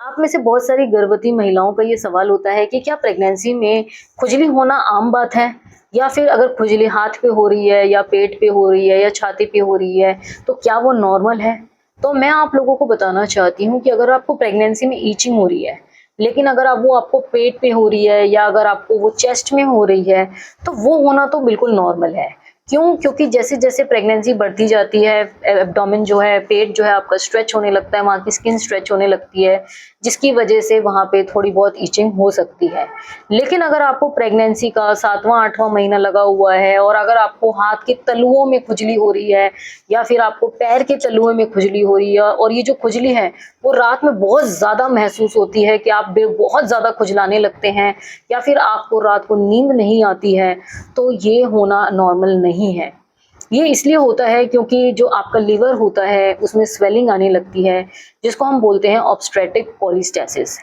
आप में से बहुत सारी गर्भवती महिलाओं का ये सवाल होता है कि क्या प्रेगनेंसी में खुजली होना आम बात है? या फिर अगर खुजली हाथ पे हो रही है या पेट पे हो रही है या छाती पे हो रही है, तो क्या वो नॉर्मल है? तो मैं आप लोगों को बताना चाहती हूँ कि अगर आपको प्रेगनेंसी में ईचिंग हो रही है, लेकिन अगर आप वो आपको पेट पे हो रही है या अगर आपको वो चेस्ट में हो रही है, तो वो होना तो बिल्कुल नॉर्मल है। क्यों? क्योंकि जैसे-जैसे प्रेगनेंसी बढ़ती जाती है, एब्डोमेन जो है, पेट जो है आपका स्ट्रेच होने लगता है, वहाँ की स्किन स्ट्रेच होने लगती है, जिसकी वजह से वहाँ पे थोड़ी बहुत इचिंग हो सकती है। लेकिन अगर आपको प्रेगनेंसी का 7वाँ 8वाँ महीना लगा हुआ है और अगर आपको हाथ के तलुओं में खुजली हो रही है या फिर आपको पैर के तलुओं में खुजली हो रही है और ये जो खुजली है, वो रात में बहुत ज़्यादा महसूस होती है कि आप बहुत ज़्यादा खुजलाने लगते हैं या फिर आपको रात को नींद नहीं आती है, तो ये होना नॉर्मल नहीं है। ये इसलिए होता है क्योंकि जो आपका लिवर होता है उसमें स्वेलिंग आने लगती है, जिसको हम बोलते हैं ऑब्स्ट्रेटिक कोलिस्टेसिस।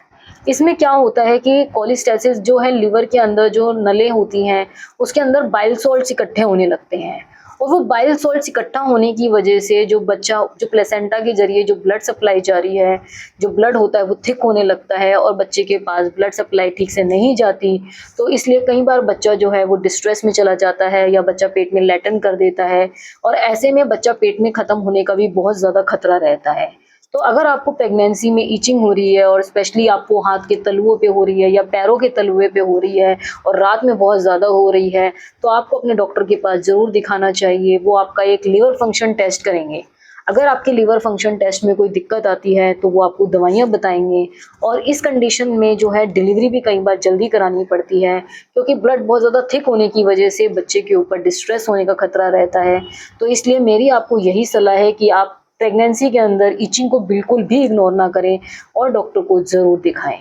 इसमें क्या होता है कि कोलिस्टेसिस जो है लिवर के अंदर जो नलें होती हैं, उसके अंदर बाइल सॉल्ट्स इकट्ठे होने लगते हैं और वो बाइल सॉल्ट्स इकट्ठा होने की वजह से जो प्लेसेंटा के ज़रिए जो ब्लड सप्लाई जा रही है, जो ब्लड होता है वो थिक होने लगता है और बच्चे के पास ब्लड सप्लाई ठीक से नहीं जाती, तो इसलिए कई बार बच्चा जो है वो डिस्ट्रेस में चला जाता है या बच्चा पेट में लैटन कर देता है और ऐसे में बच्चा पेट में ख़त्म होने का भी बहुत ज़्यादा खतरा रहता है। तो अगर आपको प्रेगनेंसी में ईचिंग हो रही है और स्पेशली आपको हाथ के तलुओं पे हो रही है या पैरों के तलुए पे हो रही है और रात में बहुत ज़्यादा हो रही है, तो आपको अपने डॉक्टर के पास ज़रूर दिखाना चाहिए। वो आपका एक लिवर फंक्शन टेस्ट करेंगे। अगर आपके लिवर फंक्शन टेस्ट में कोई दिक्कत आती है, तो वो आपको दवाइयाँ बताएँगे और इस कंडीशन में जो है डिलीवरी भी कई बार जल्दी करानी पड़ती है, क्योंकि ब्लड बहुत ज़्यादा थिक होने की वजह से बच्चे के ऊपर डिस्ट्रेस होने का खतरा रहता है। तो इसलिए मेरी आपको यही सलाह है कि आप प्रेगनेंसी के अंदर इचिंग को बिल्कुल भी इग्नोर ना करें और डॉक्टर को ज़रूर दिखाएँ।